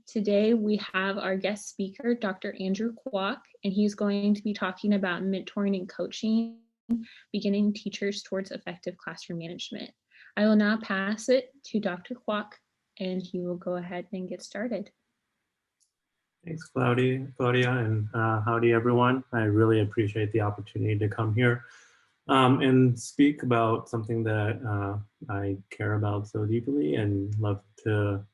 Today we have our guest speaker, Dr. Andrew Kwok, and he's going to be talking about mentoring and coaching beginning teachers towards effective classroom management. I will now pass it to Dr. Kwok, and he will go ahead and get started. Thanks, Claudia, and howdy, everyone. I really appreciate the opportunity to come here and speak about something that I care about so deeply and love to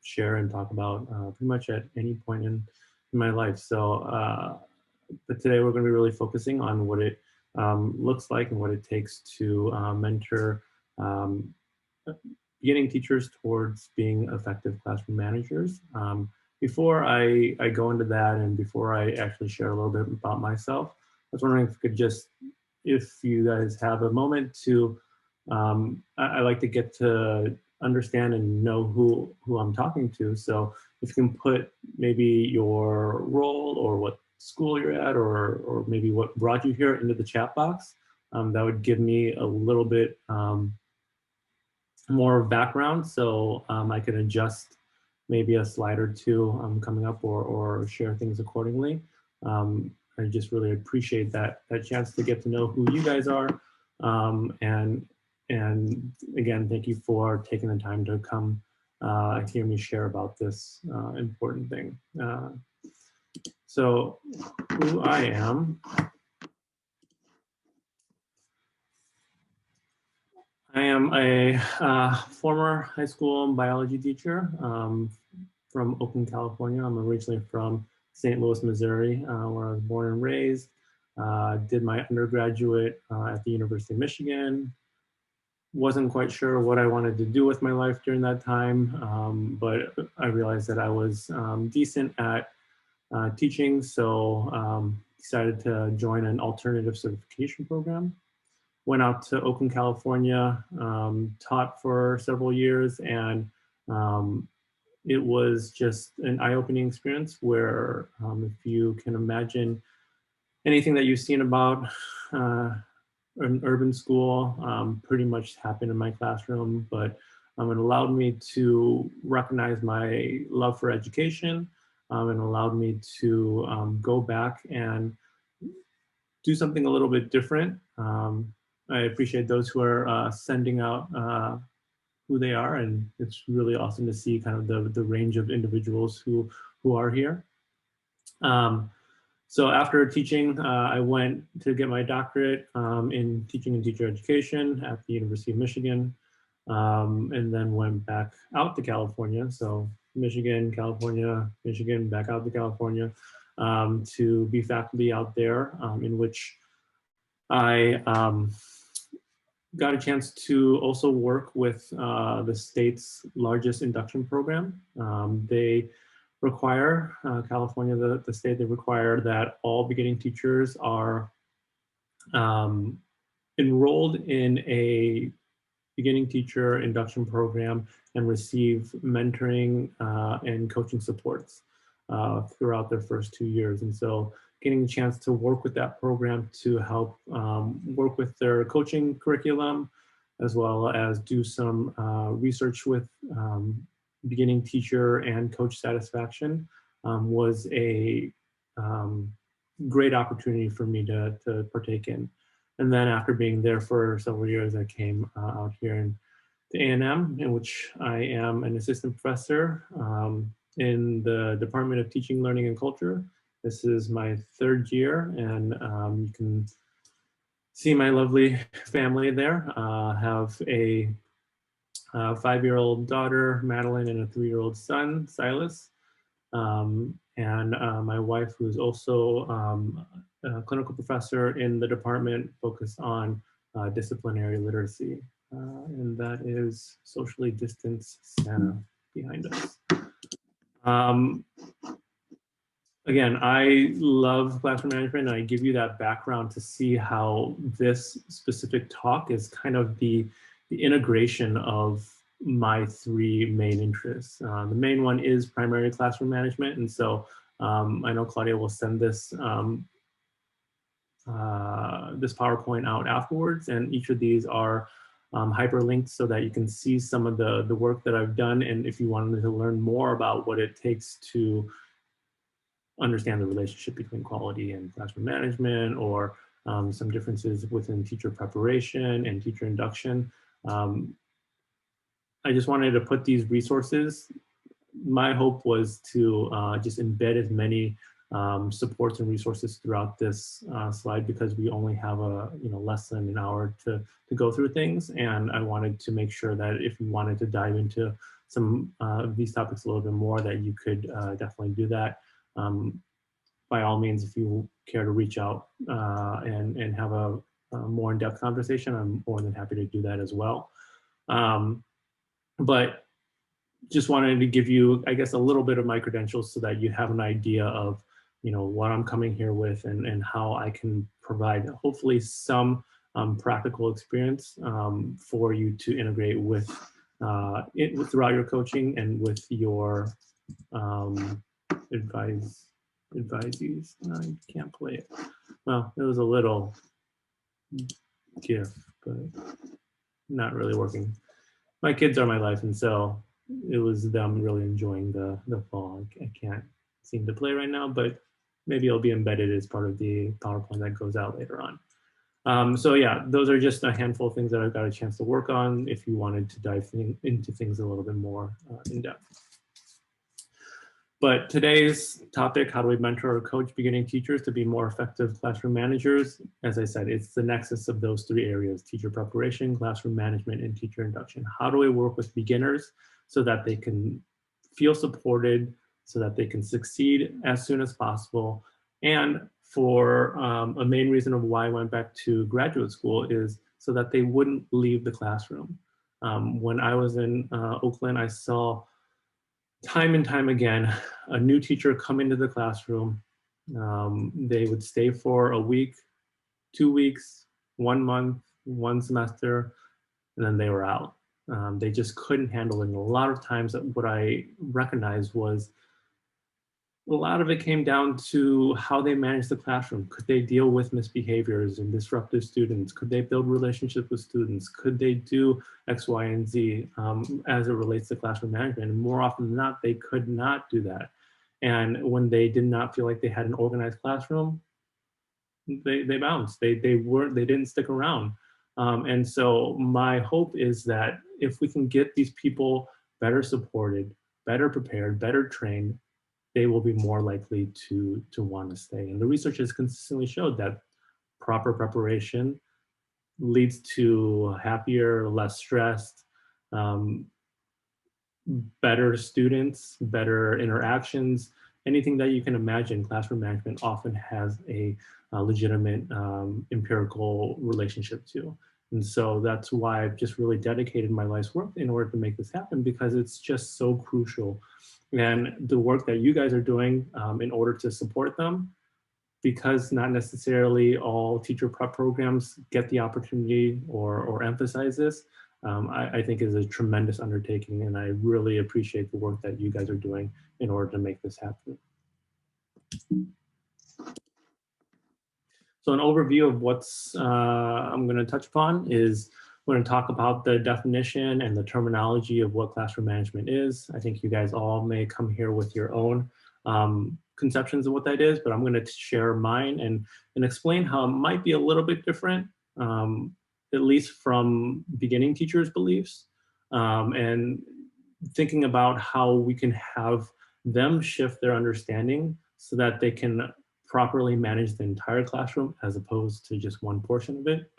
share and talk about pretty much at any point in my life. So, but today we're going to be really focusing on what it looks like and what it takes to mentor beginning teachers towards being effective classroom managers. Before I go into that and before I actually share a little bit about myself, I was wondering if you could just, if you guys have a moment to, I like to get to understand and know who I'm talking to. So if you can put maybe your role or what school you're at or maybe what brought you here into the chat box, that would give me a little bit more background so I can adjust maybe a slide or two coming up or share things accordingly. I just really appreciate that chance to get to know who you guys are. And again, thank you for taking the time to come hear me share about this important thing. So who I am. I am a former high school biology teacher from Oakland, California. I'm originally from St. Louis, Missouri, where I was born and raised. Did my undergraduate at the University of Michigan. Wasn't quite sure what I wanted to do with my life during that time, but I realized that I was decent at teaching, so decided to join an alternative certification program. Went out to Oakland, California, taught for several years, and it was just an eye-opening experience where if you can imagine anything that you've seen about an urban school pretty much happened in my classroom, but it allowed me to recognize my love for education and allowed me to go back and do something a little bit different. I appreciate those who are sending out who they are, and it's really awesome to see kind of the range of individuals who are here. So after teaching, I went to get my doctorate in teaching and teacher education at the University of Michigan, and then went back out to California. So Michigan, California, Michigan, back out to California to be faculty out there, in which I got a chance to also work with the state's largest induction program. They require, California, the state, they require that all beginning teachers are enrolled in a beginning teacher induction program and receive mentoring and coaching supports throughout their first 2 years. And so getting a chance to work with that program to help work with their coaching curriculum, as well as do some research with beginning teacher and coach satisfaction was a great opportunity for me to partake in. And then after being there for several years, I came out here to A&M, in which I am an assistant professor in the Department of Teaching, Learning, and Culture. This is my 3rd year, and you can see my lovely family there. Have a 5-year-old daughter, Madeline, and a 3-year-old son, Silas. And my wife, who's also a clinical professor in the department focused on disciplinary literacy. And that is socially distanced Santa behind us. Again, I love classroom management, and I give you that background to see how this specific talk is kind of the integration of my 3 main interests. The main one is primary classroom management, and so I know Claudia will send this this PowerPoint out afterwards, and each of these are hyperlinked so that you can see some of the work that I've done. And if you wanted to learn more about what it takes to understand the relationship between quality and classroom management, or some differences within teacher preparation and teacher induction, I just wanted to put these resources. My hope was to just embed as many supports and resources throughout this slide, because we only have less than an hour to go through things. And I wanted to make sure that if you wanted to dive into some of these topics a little bit more, that you could definitely do that. By all means, if you care to reach out and have a more in-depth conversation, I'm more than happy to do that as well. But just wanted to give you, I guess, a little bit of my credentials so that you have an idea of, what I'm coming here with, and how I can provide hopefully some practical experience for you to integrate with throughout your coaching and with your advisees. I can't play it. Well, it was a little GIF, but not really working. My kids are my life, and so it was them really enjoying the fall. I can't seem to play right now, but maybe it'll be embedded as part of the PowerPoint that goes out later on. So yeah, those are just a handful of things that I've got a chance to work on if you wanted to dive into things a little bit more in depth. But today's topic, how do we mentor or coach beginning teachers to be more effective classroom managers? As I said, it's the nexus of those three areas: teacher preparation, classroom management, and teacher induction. How do we work with beginners so that they can feel supported, so that they can succeed as soon as possible? And for a main reason of why I went back to graduate school is so that they wouldn't leave the classroom. When I was in Oakland, I saw time and time again a new teacher come into the classroom. They would stay for a week, 2 weeks, 1 month, 1 semester, and then they were out. They just couldn't handle it. And a lot of times what I recognized was a lot of it came down to how they managed the classroom. Could they deal with misbehaviors and disruptive students? Could they build relationships with students? Could they do X, Y, and Z as it relates to classroom management? And more often than not, they could not do that. And when they did not feel like they had an organized classroom, they bounced. They didn't stick around. And so my hope is that if we can get these people better supported, better prepared, better trained, they will be more likely to want to stay. And the research has consistently showed that proper preparation leads to happier, less stressed, better students, better interactions. Anything that you can imagine, classroom management often has a legitimate empirical relationship to. And so that's why I've just really dedicated my life's work in order to make this happen, because it's just so crucial. And the work that you guys are doing in order to support them, because not necessarily all teacher prep programs get the opportunity or emphasize this, I think is a tremendous undertaking. And I really appreciate the work that you guys are doing in order to make this happen. So an overview of what's I'm going to touch upon is we're going to talk about the definition and the terminology of what classroom management is. I think you guys all may come here with your own conceptions of what that is, but I'm going to share mine and explain how it might be a little bit different, at least from beginning teachers' beliefs, and thinking about how we can have them shift their understanding so that they can properly manage the entire classroom as opposed to just one portion of it.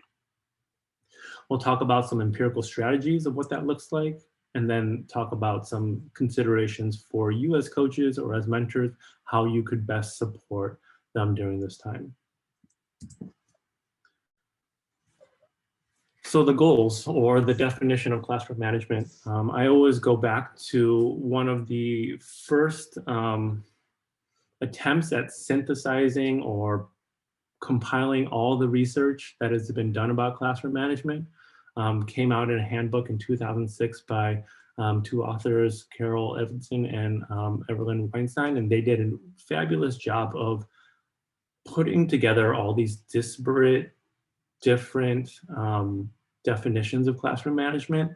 We'll talk about some empirical strategies of what that looks like, and then talk about some considerations for you as coaches or as mentors, how you could best support them during this time. So the goals or the definition of classroom management, I always go back to one of the first attempts at synthesizing or compiling all the research that has been done about classroom management. Came out in a handbook in 2006 by two authors, Carol Evanson and Evelyn Weinstein, and they did a fabulous job of putting together all these disparate, different definitions of classroom management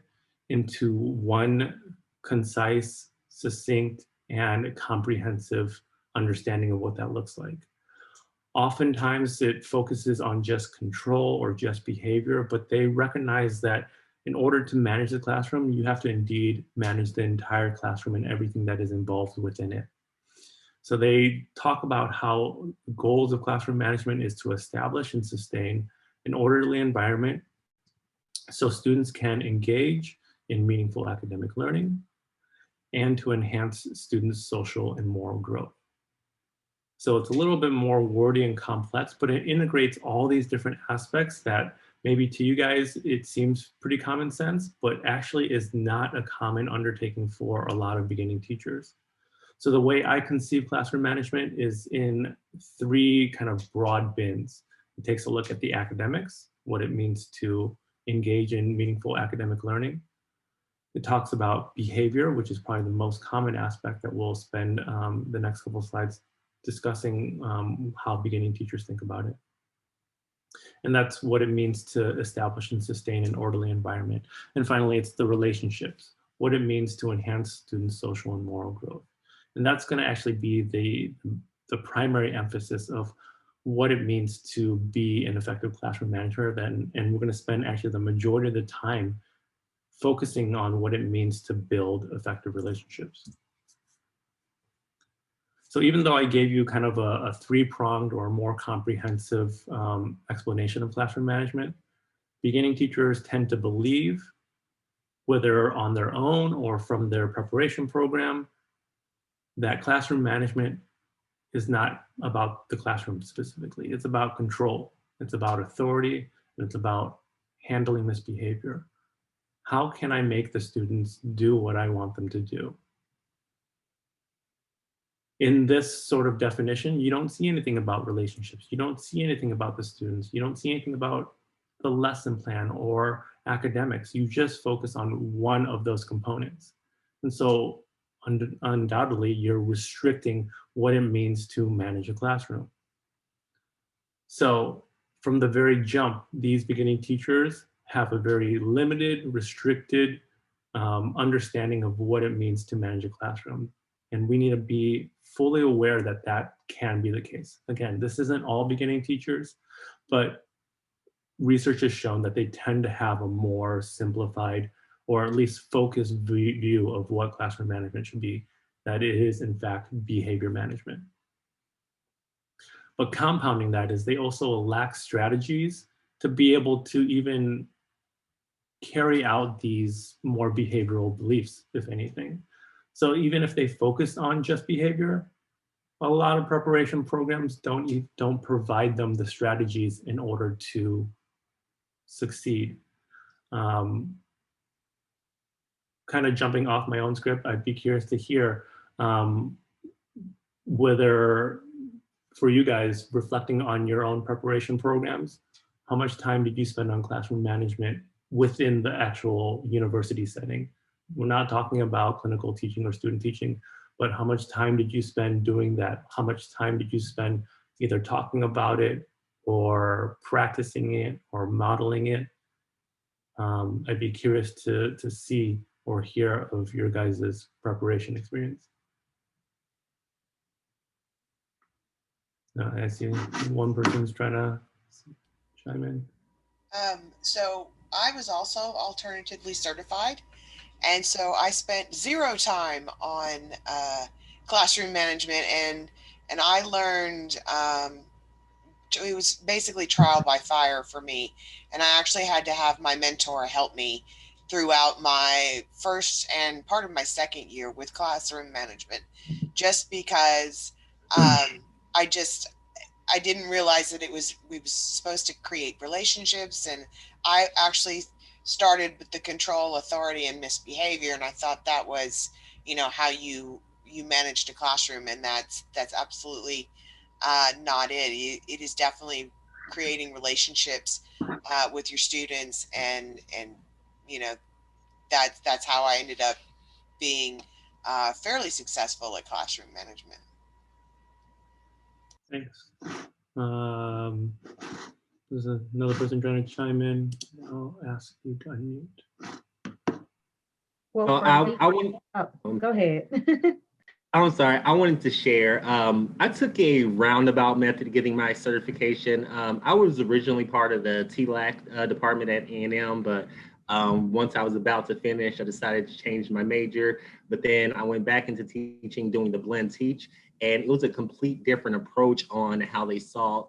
into one concise, succinct, and comprehensive understanding of what that looks like. Oftentimes it focuses on just control or just behavior, but they recognize that in order to manage the classroom, you have to indeed manage the entire classroom and everything that is involved within it. So they talk about how the goals of classroom management is to establish and sustain an orderly environment so students can engage in meaningful academic learning and to enhance students' social and moral growth. So it's a little bit more wordy and complex, but it integrates all these different aspects that maybe to you guys, it seems pretty common sense, but actually is not a common undertaking for a lot of beginning teachers. So the way I conceive classroom management is in three kind of broad bins. It takes a look at the academics, what it means to engage in meaningful academic learning. It talks about behavior, which is probably the most common aspect that we'll spend the next couple of slides discussing how beginning teachers think about it. And that's what it means to establish and sustain an orderly environment. And finally, it's the relationships, what it means to enhance students' social and moral growth. And that's going to actually be the primary emphasis of what it means to be an effective classroom manager. And we're going to spend actually the majority of the time focusing on what it means to build effective relationships. So even though I gave you kind of a three-pronged or more comprehensive explanation of classroom management, beginning teachers tend to believe, whether on their own or from their preparation program, that classroom management is not about the classroom specifically. It's about control. It's about authority. And it's about handling misbehavior. How can I make the students do what I want them to do? In this sort of definition, you don't see anything about relationships. You don't see anything about the students. You don't see anything about the lesson plan or academics. You just focus on one of those components. And so undoubtedly, you're restricting what it means to manage a classroom. So from the very jump, these beginning teachers have a very limited, restricted understanding of what it means to manage a classroom. And we need to be fully aware that that can be the case. Again, this isn't all beginning teachers, but research has shown that they tend to have a more simplified or at least focused view of what classroom management should be, that it is in fact behavior management. But compounding that is they also lack strategies to be able to even carry out these more behavioral beliefs, if anything. So even if they focus on just behavior, a lot of preparation programs don't provide them the strategies in order to succeed. Kind of jumping off my own script, I'd be curious to hear whether, for you guys, reflecting on your own preparation programs, how much time did you spend on classroom management within the actual university setting? We're not talking about clinical teaching or student teaching, but how much time did you spend doing that? How much time did you spend either talking about it or practicing it or modeling it? I'd be curious to see or hear of your guys' preparation experience. I see one person's trying to chime in. So I was also alternatively certified, and so I spent zero time on classroom management, and I learned it was basically trial by fire for me, and I actually had to have my mentor help me throughout my first and part of my second year with classroom management, just because I just I didn't realize that we was supposed to create relationships, and I actually started with the control, authority, and misbehavior, and I thought that was how you managed a classroom, and that's absolutely not it. It is definitely creating relationships with your students, and you know that's how I ended up being fairly successful at classroom management. Thanks. There's another person trying to chime in. I'll ask you to unmute. Well, go ahead. I'm sorry, I wanted to share. I took a roundabout method of getting my certification. I was originally part of the TLAC department at A&M, but once I was about to finish, I decided to change my major. But then I went back into teaching, doing the blend teach, and it was a complete different approach on how they saw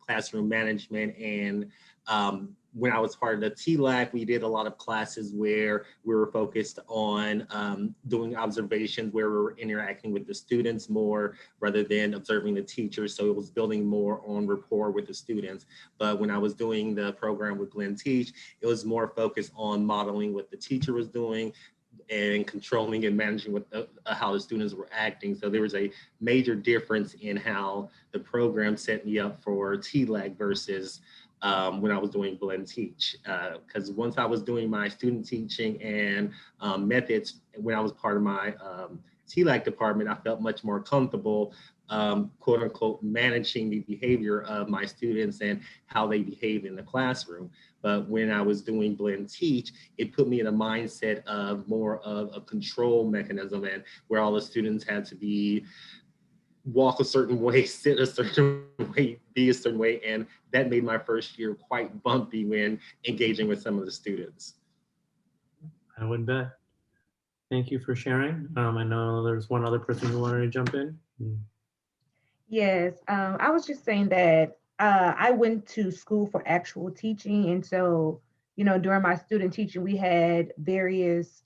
classroom management. And when I was part of the TLAC, we did a lot of classes where we were focused on doing observations, where we were interacting with the students more rather than observing the teachers. So it was building more on rapport with the students. But when I was doing the program with Blend Teach, it was more focused on modeling what the teacher was doing and controlling and managing what how the students were acting. So there was a major difference in how the program set me up for TLAC versus when I was doing Blend Teach. Because once I was doing my student teaching and methods, when I was part of my TLAC department, I felt much more comfortable, quote unquote, managing the behavior of my students and how they behave in the classroom. But when I was doing Blend Teach, it put me in a mindset of more of a control mechanism, and where all the students had to be walk a certain way, sit a certain way, be a certain way. And that made my first year quite bumpy when engaging with some of the students. I would bet. Thank you for sharing. I know there's one other person who wanted to jump in. Yes, I was just saying that I went to school for actual teaching. And so, during my student teaching, we had various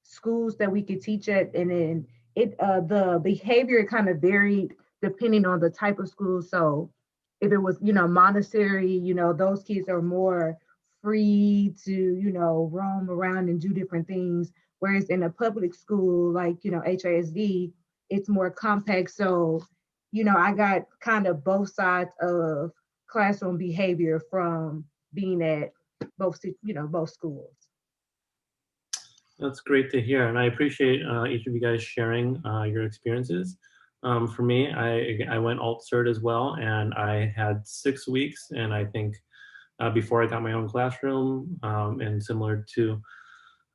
schools that we could teach at. And then the behavior kind of varied depending on the type of school. So if it was, Montessori, those kids are more free to, roam around and do different things. Whereas in a public school, like, HISD, it's more compact. So, I got kind of both sides of classroom behavior from being at both schools. That's great to hear, and I appreciate each of you guys sharing your experiences. For me, I went alt-cert as well, and I had 6 weeks, and I think before I got my own classroom, and similar to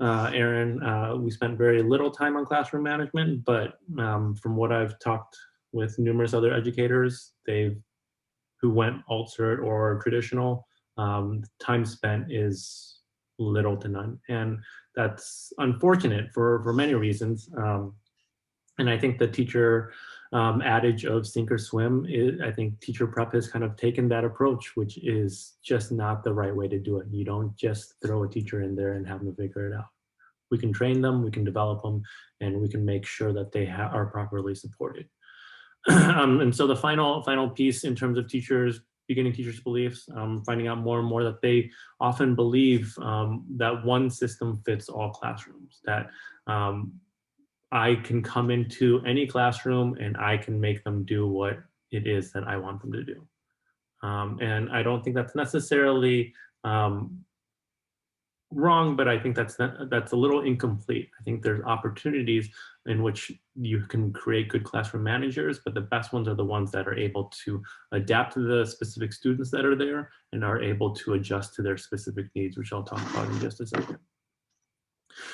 Aaron, we spent very little time on classroom management, but from what I've talked with numerous other educators, who went alt-cert or traditional, time spent is little to none. And that's unfortunate for many reasons. And I think the teacher adage of sink or swim, I think teacher prep has kind of taken that approach, which is just not the right way to do it. You don't just throw a teacher in there and have them figure it out. We can train them, we can develop them, and we can make sure that they are properly supported. And so the final piece in terms of beginning teachers' beliefs, finding out more and more that they often believe that one system fits all classrooms, that I can come into any classroom and I can make them do what it is that I want them to do. And I don't think that's necessarily wrong, but I think that's a little incomplete. I think there's opportunities in which you can create good classroom managers, but the best ones are the ones that are able to adapt to the specific students that are there and are able to adjust to their specific needs, which I'll talk about in just a second.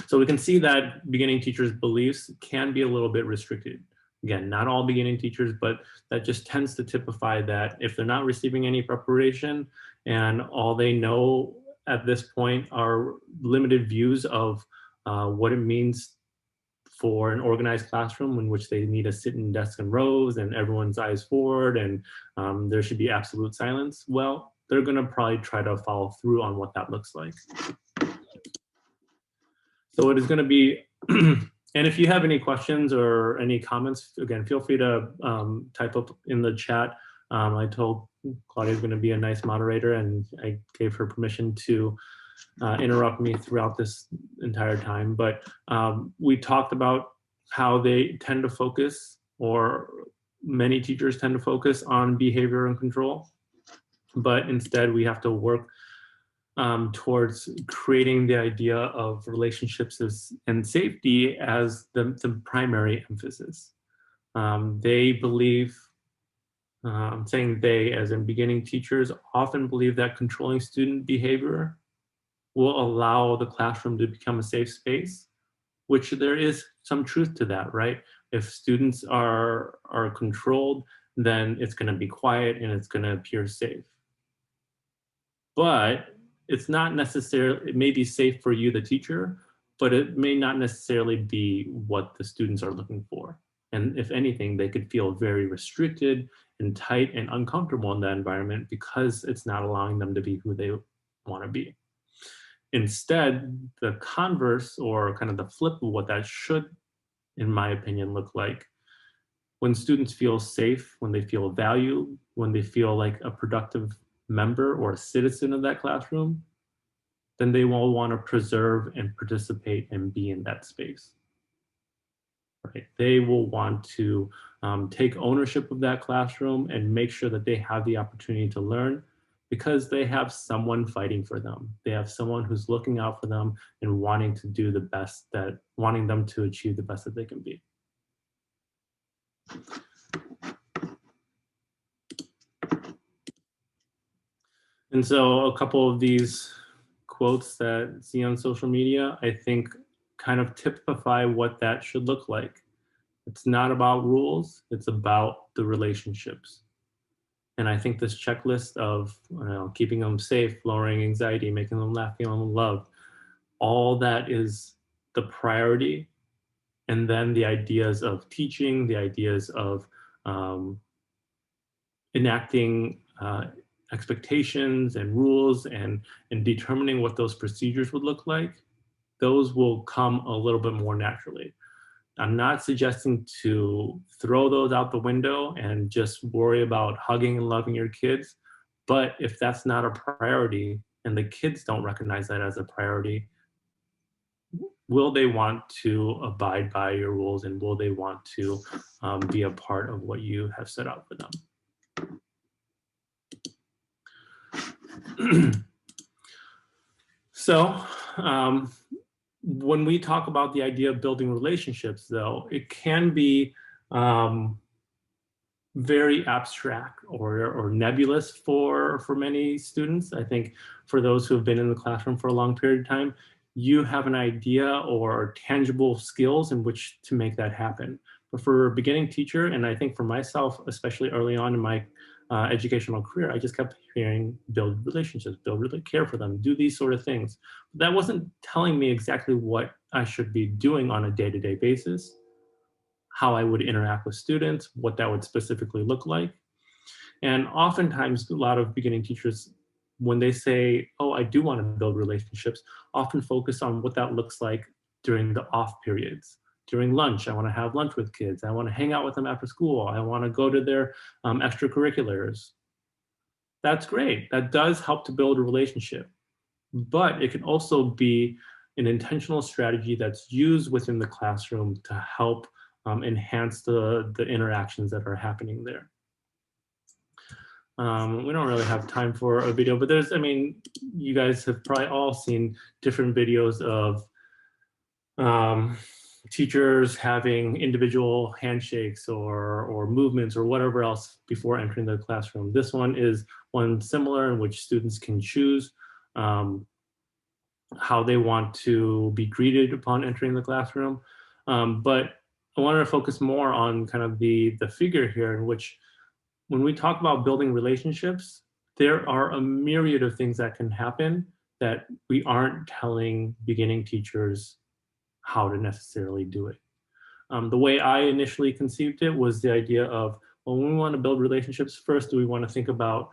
So we can see that beginning teachers' beliefs can be a little bit restricted. Again, not all beginning teachers, but that just tends to typify that if they're not receiving any preparation and all they know at this point are limited views of what it means for an organized classroom in which they need to sit in desks and rows and everyone's eyes forward and there should be absolute silence, well, they're gonna probably try to follow through on what that looks like. So it is gonna be, and if you have any questions or any comments, again, feel free to type up in the chat. I told Claudia is going to be a nice moderator, and I gave her permission to interrupt me throughout this entire time. But we talked about how they tend to focus, or many teachers tend to focus on behavior and control. But instead, we have to work towards creating the idea of relationships and safety as the primary emphasis. They believe I'm saying they, as in beginning teachers, often believe that controlling student behavior will allow the classroom to become a safe space, which there is some truth to that, right? If students are controlled, then it's going to be quiet and it's going to appear safe. But it's not necessarily, it may be safe for you, the teacher, but it may not necessarily be what the students are looking for. And if anything, they could feel very restricted and tight and uncomfortable in that environment because it's not allowing them to be who they want to be. Instead, the converse, or kind of the flip of what that should, in my opinion, look like, when students feel safe, when they feel valued, when they feel like a productive member or a citizen of that classroom, then they will want to preserve and participate and be in that space. Right? They will want to take ownership of that classroom and make sure that they have the opportunity to learn, because they have someone fighting for them. They have someone who's looking out for them and wanting to do the best, wanting them to achieve the best that they can be. And so a couple of these quotes that I see on social media, I think kind of typify what that should look like. It's not about rules, it's about the relationships. And I think this checklist of keeping them safe, lowering anxiety, making them laugh, feeling them loved, all that is the priority. And then the ideas of teaching, the ideas of enacting expectations and rules and determining what those procedures would look like, those will come a little bit more naturally. I'm not suggesting to throw those out the window and just worry about hugging and loving your kids. But if that's not a priority and the kids don't recognize that as a priority, will they want to abide by your rules, and will they want to be a part of what you have set out for them? So when we talk about the idea of building relationships, though, it can be very abstract or nebulous for many students. I think for those who have been in the classroom for a long period of time, you have an idea or tangible skills in which to make that happen. But for a beginning teacher, and I think for myself, especially early on in my educational career, I just kept hearing build relationships, care for them, do these sort of things. But that wasn't telling me exactly what I should be doing on a day-to-day basis, how I would interact with students, what that would specifically look like. And oftentimes, a lot of beginning teachers, when they say, oh, I do want to build relationships, often focus on what that looks like during the off periods. During lunch, I want to have lunch with kids. I want to hang out with them after school. I want to go to their extracurriculars. That's great. That does help to build a relationship. But it can also be an intentional strategy that's used within the classroom to help enhance the interactions that are happening there. We don't really have time for a video, but there's, you guys have probably all seen different videos of teachers having individual handshakes or movements or whatever else before entering the classroom. This one is one similar, in which students can choose how they want to be greeted upon entering the classroom. But I wanted to focus more on kind of the figure here, in which when we talk about building relationships, there are a myriad of things that can happen that we aren't telling beginning teachers how to necessarily do it. The way I initially conceived it was the idea of, well, when we want to build relationships, first, do we want to think about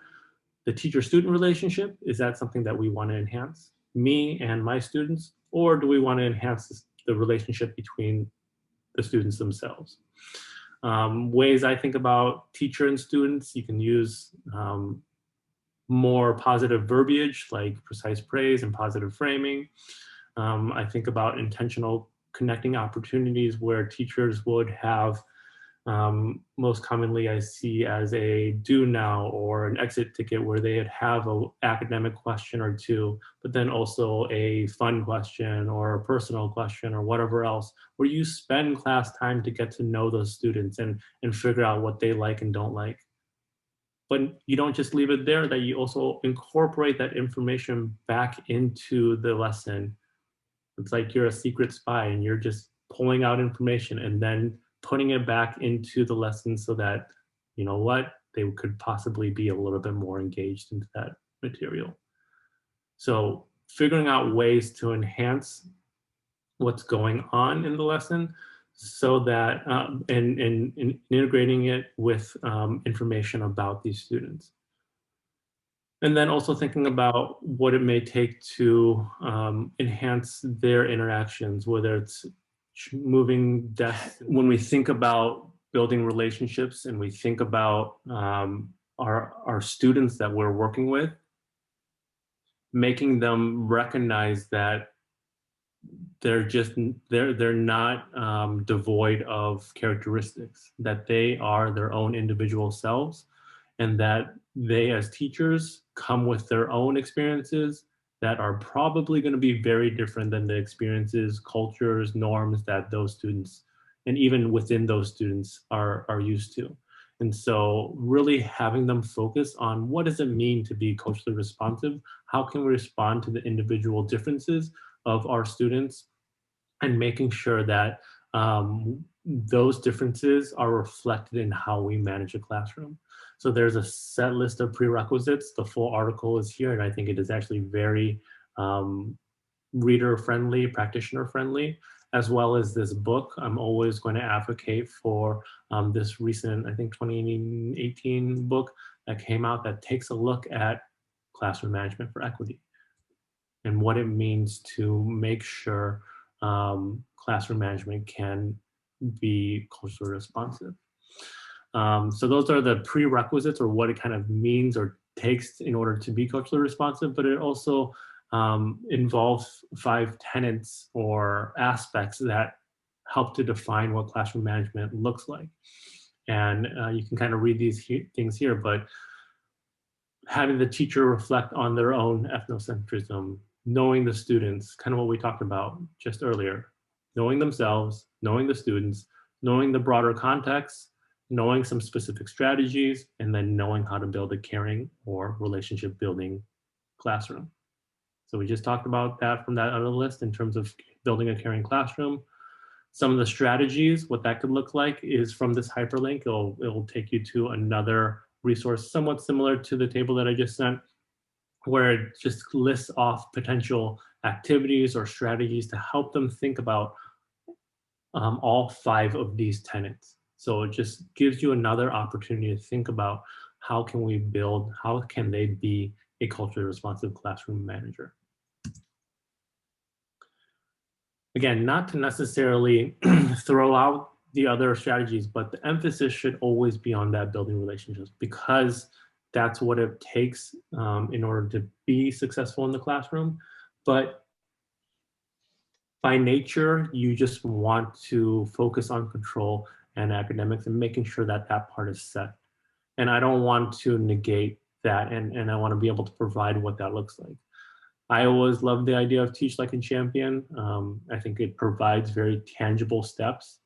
the teacher-student relationship? Is that something that we want to enhance, me and my students? Or do we want to enhance the relationship between the students themselves? Ways I think about teacher and students, you can use more positive verbiage like precise praise and positive framing. I think about intentional connecting opportunities where teachers would have, most commonly I see as a do now or an exit ticket, where they'd have an academic question or two, but then also a fun question or a personal question or whatever else, where you spend class time to get to know those students and figure out what they like and don't like. but you don't just leave it there, that you also incorporate that information back into the lesson. It's like you're a secret spy and you're just pulling out information and then putting it back into the lesson so that, you know what, they could possibly be a little bit more engaged into that material. So figuring out ways to enhance what's going on in the lesson so that, and integrating it with information about these students. And then also thinking about what it may take to enhance their interactions, whether it's moving desks. When we think about building relationships and we think about our students that we're working with, making them recognize that they're not devoid of characteristics, that they are their own individual selves, and that they as teachers come with their own experiences that are probably going to be very different than the experiences, cultures, norms that those students, and even within those students, are used to. And so really having them focus on what does it mean to be culturally responsive? How can we respond to the individual differences of our students, and making sure that those differences are reflected in how we manage a classroom. So there's a set list of prerequisites. The full article is here, and I think it is actually very reader-friendly, practitioner-friendly, as well as this book. I'm always going to advocate for this recent, I think 2018 book that came out that takes a look at classroom management for equity and what it means to make sure classroom management can be culturally responsive. So those are the prerequisites, or what it kind of means or takes in order to be culturally responsive, but it also involves 5 tenets or aspects that help to define what classroom management looks like. And you can kind of read these things here, but having the teacher reflect on their own ethnocentrism, knowing the students, kind of what we talked about just earlier, knowing themselves, knowing the students, knowing the broader context, knowing some specific strategies, and then knowing how to build a caring or relationship building classroom. So we just talked about that from that other list in terms of building a caring classroom. Some of the strategies, what that could look like, is from this hyperlink. It'll take you to another resource somewhat similar to the table that I just sent, where it just lists off potential activities or strategies to help them think about all 5 of these tenets. So it just gives you another opportunity to think about how can we build, how can they be a culturally responsive classroom manager. Again, not to necessarily throw out the other strategies, but the emphasis should always be on that building relationships, because that's what it takes in order to be successful in the classroom. But by nature, you just want to focus on control and academics and making sure that that part is set. And I don't want to negate that, and I want to be able to provide what that looks like. I always love the idea of teach like a champion. I think it provides very tangible steps.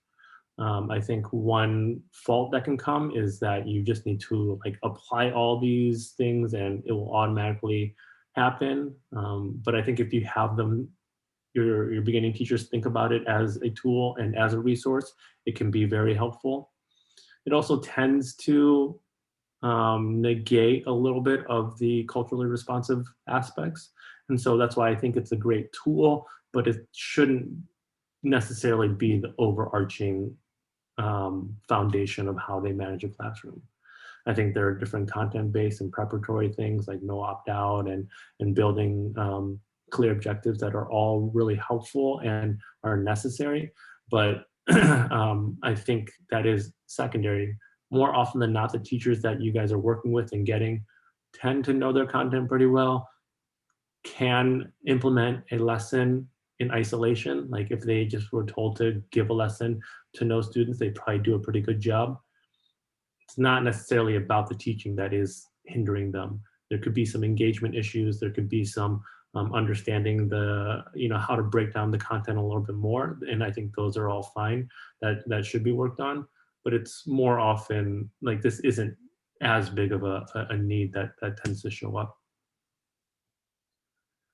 I think one fault that can come is that you just need to like apply all these things and it will automatically happen. But I think if you have them, your beginning teachers think about it as a tool and as a resource, it can be very helpful. It also tends to negate a little bit of the culturally responsive aspects. And so that's why I think it's a great tool, but it shouldn't necessarily be the overarching foundation of how they manage a classroom. I think there are different content-based and preparatory things like no opt-out and building clear objectives that are all really helpful and are necessary. But I think that is secondary. More often than not, the teachers that you guys are working with and getting tend to know their content pretty well, can implement a lesson in isolation. Like if they just were told to give a lesson to no students, they probably do a pretty good job. It's not necessarily about the teaching that is hindering them. There could be some engagement issues. There could be some understanding the, how to break down the content a little bit more. And I think those are all fine. That should be worked on. But it's more often like this isn't as big of a need that tends to show up.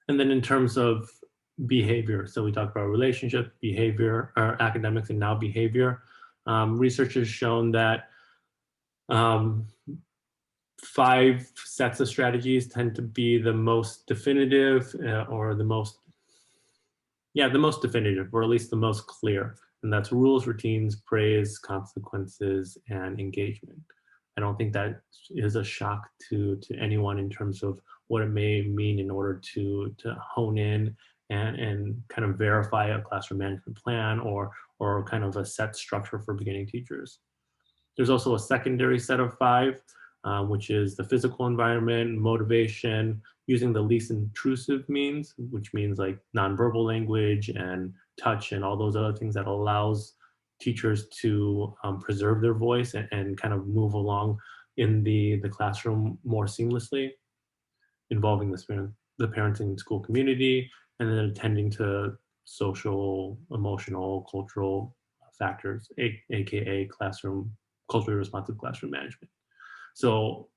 And then in terms of behavior, so we talked about relationship, behavior, or academics, and now behavior. Research has shown that 5 sets of strategies tend to be the most definitive, or the most definitive, or at least the most clear. And that's rules, routines, praise, consequences, and engagement. I don't think that is a shock to anyone in terms of what it may mean in order to hone in and kind of verify a classroom management plan or kind of a set structure for beginning teachers. There's also a secondary set of 5, which is the physical environment, motivation, using the least intrusive means, which means like nonverbal language and touch and all those other things that allows teachers to preserve their voice and kind of move along in the classroom more seamlessly, involving the parenting and school community, and then attending to social, emotional, cultural factors, aka culturally responsive classroom management. So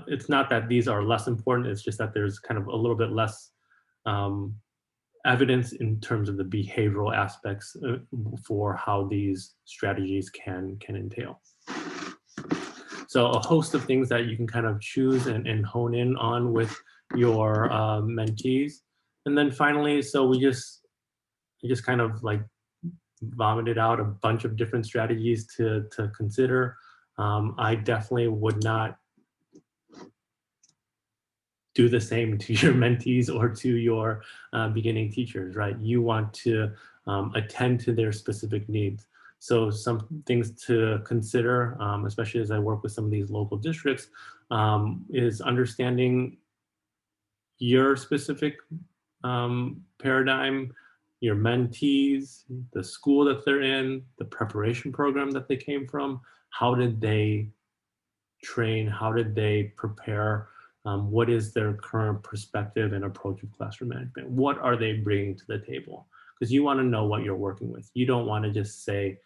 it's not that these are less important, it's just that there's kind of a little bit less evidence in terms of the behavioral aspects for how these strategies can entail. So a host of things that you can kind of choose and hone in on with your mentees. And then finally, so we just kind of like vomited out a bunch of different strategies to consider. I definitely would not do the same to your mentees or to your beginning teachers, right? You want to attend to their specific needs. So some things to consider, especially as I work with some of these local districts, is understanding your specific paradigm, your mentees, the school that they're in, the preparation program that they came from. How did they train? How did they prepare? What is their current perspective and approach of classroom management? What are they bringing to the table? Because you want to know what you're working with. You don't want to just say,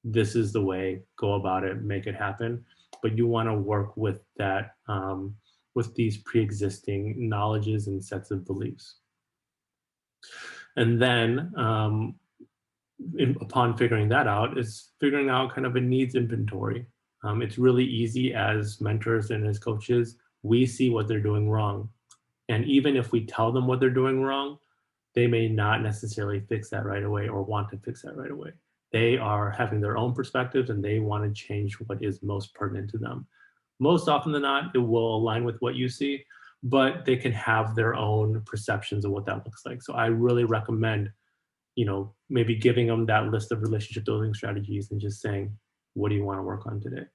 this is the way, go about it, make it happen. But you want to work with that, with these pre-existing knowledges and sets of beliefs. And then upon figuring that out, is figuring out kind of a needs inventory. It's really easy as mentors and as coaches, we see what they're doing wrong. And even if we tell them what they're doing wrong, they may not necessarily fix that right away or want to fix that right away. They are having their own perspectives and they want to change what is most pertinent to them. Most often than not, it will align with what you see, but they can have their own perceptions of what that looks like. So I really recommend, maybe giving them that list of relationship building strategies and just saying, what do you want to work on today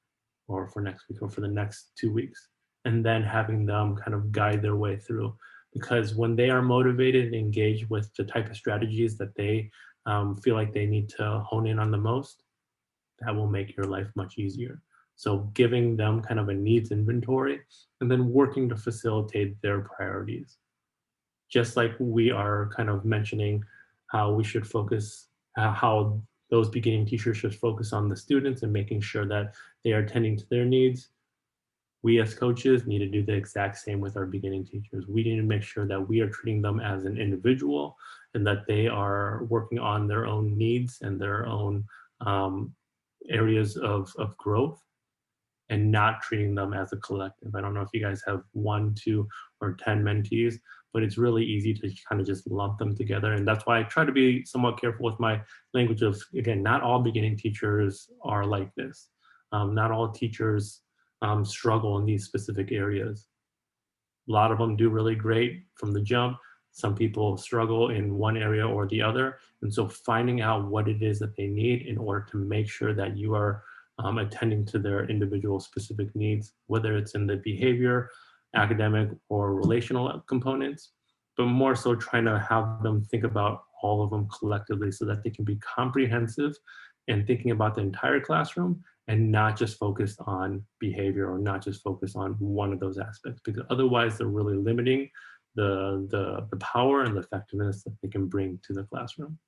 or for next week or for the next 2 weeks? And then having them kind of guide their way through. Because when they are motivated and engaged with the type of strategies that they feel like they need to hone in on the most, that will make your life much easier. So giving them kind of a needs inventory and then working to facilitate their priorities. Just like we are kind of mentioning how we should focus, how those beginning teachers should focus on the students and making sure that they are attending to their needs. We as coaches need to do the exact same with our beginning teachers. We need to make sure that we are treating them as an individual and that they are working on their own needs and their own areas of growth and not treating them as a collective. I don't know if you guys have 1, 2, or 10 mentees, but it's really easy to kind of just lump them together. And that's why I try to be somewhat careful with my language of, again, not all beginning teachers are like this. Not all teachers struggle in these specific areas. A lot of them do really great from the jump. Some people struggle in one area or the other. And so finding out what it is that they need in order to make sure that you are attending to their individual specific needs, whether it's in the behavior, academic, or relational components, but more so trying to have them think about all of them collectively so that they can be comprehensive and thinking about the entire classroom and not just focused on behavior or not just focused on one of those aspects, because otherwise they're really limiting the power and the effectiveness that they can bring to the classroom.